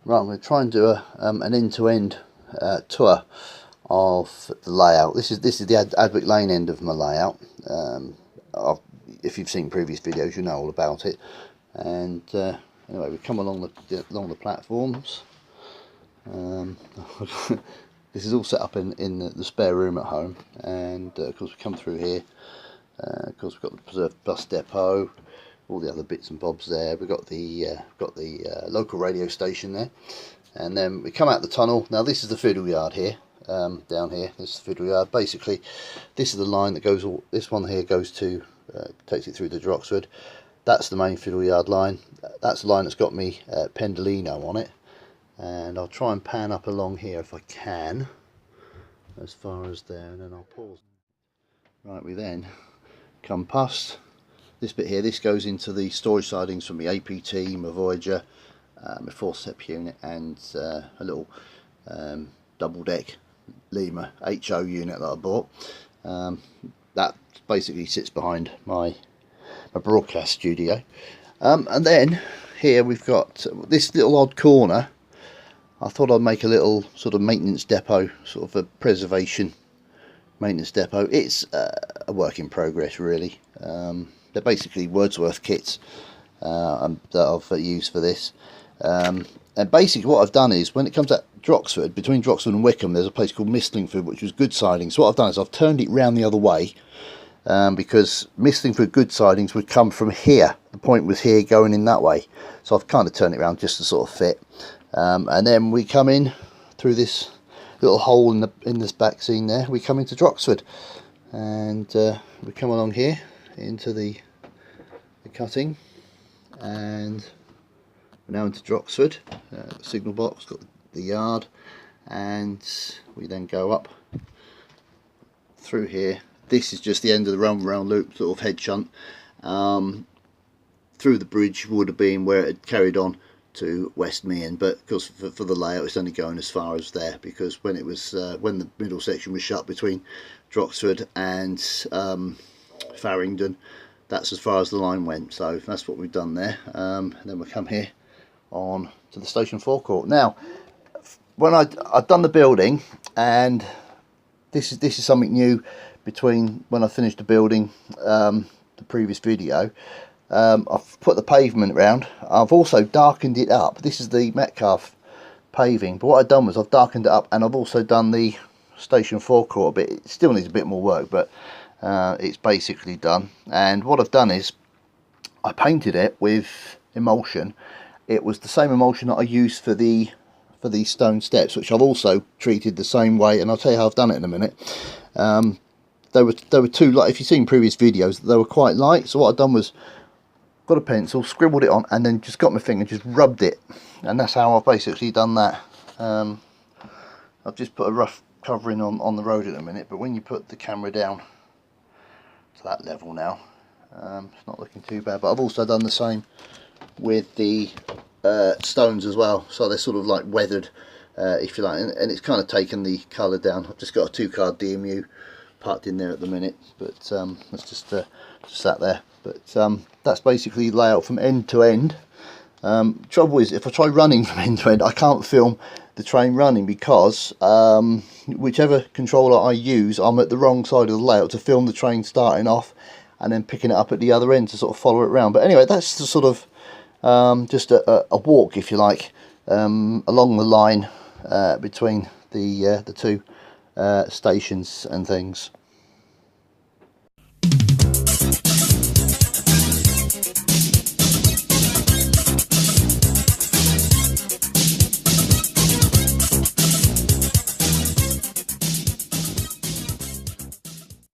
Right, I'm going to try and do an end-to-end tour of the layout. This is the Adwick Lane end of my layout. If you've seen previous videos, you know all about it. And anyway, we come along the platforms. This is all set up in the spare room at home, and of course we come through here. Of course we've got the Preserved Bus Depot, all the other bits and bobs there. We've got the local radio station there, and then we come out the tunnel. Now this is the fiddle yard here, down here. This is the fiddle yard. Basically, this is the line that goes. This one here goes to takes it through to Droxford. That's the main fiddle yard line. That's the line that's got me Pendolino on it, and I'll try and pan up along here if I can, as far as there, and then I'll pause. Right, we then come past this bit here. This goes into the storage sidings from my APT, my Voyager, my forcep unit, and a little double deck Lima HO unit that I bought. That basically sits behind my broadcast studio. And then here we've got this little odd corner. I thought I'd make a little sort of maintenance depot, sort of a preservation maintenance depot. It's a work in progress, really. They're basically Wordsworth kits that I've used for this. And basically what I've done is, when it comes at Droxford, between Droxford and Wickham, there's a place called Mistlingford, which was good sidings. So what I've done is I've turned it round the other way, because Mistlingford good sidings would come from here. The point was here, going in that way. So I've kind of turned it around just to sort of fit. And then we come in through this little hole in this back scene there. We come into Droxford, and we come along here into the cutting, and we're now into Droxford. Signal box, got the yard, and we then go up through here. This is just the end of the round loop, sort of head shunt. Through the bridge would have been where it had carried on to West Meehan, but of course for the layout it's only going as far as there, because when it was when the middle section was shut between Droxford and Farringdon, that's as far as the line went. So that's what we've done there. Then we'll come here on to the station forecourt. Now, when I'd done the building, and this is something new between when I finished the building, the previous video. I've put the pavement around. I've also darkened it up. This is the Metcalfe paving, but what I've done was I've darkened it up, and I've also done the station forecourt a bit. It still needs a bit more work, but it's basically done. And what I've done is I painted it with emulsion. It was the same emulsion that I used for these stone steps, which I've also treated the same way, and I'll tell you how I've done it in a minute. They were too light. If you've seen previous videos, they were quite light. So what I've done was got a pencil, scribbled it on, and then just got my finger, just rubbed it, and that's how I've basically done that. I've just put a rough covering on the road in a minute, but when you put the camera down to that level now, it's not looking too bad. But I've also done the same with the stones as well, so they're sort of like weathered, if you like, and it's kind of taken the colour down. I've just got a 2-card DMU parked in there at the minute, but that's just sat there. But that's basically layout from end to end. Trouble is, if I try running from end to end, I can't film the train running, because whichever controller I use, I'm at the wrong side of the layout to film the train starting off and then picking it up at the other end to sort of follow it around. But anyway, that's the sort of just a walk, if you like, along the line between the two stations and things.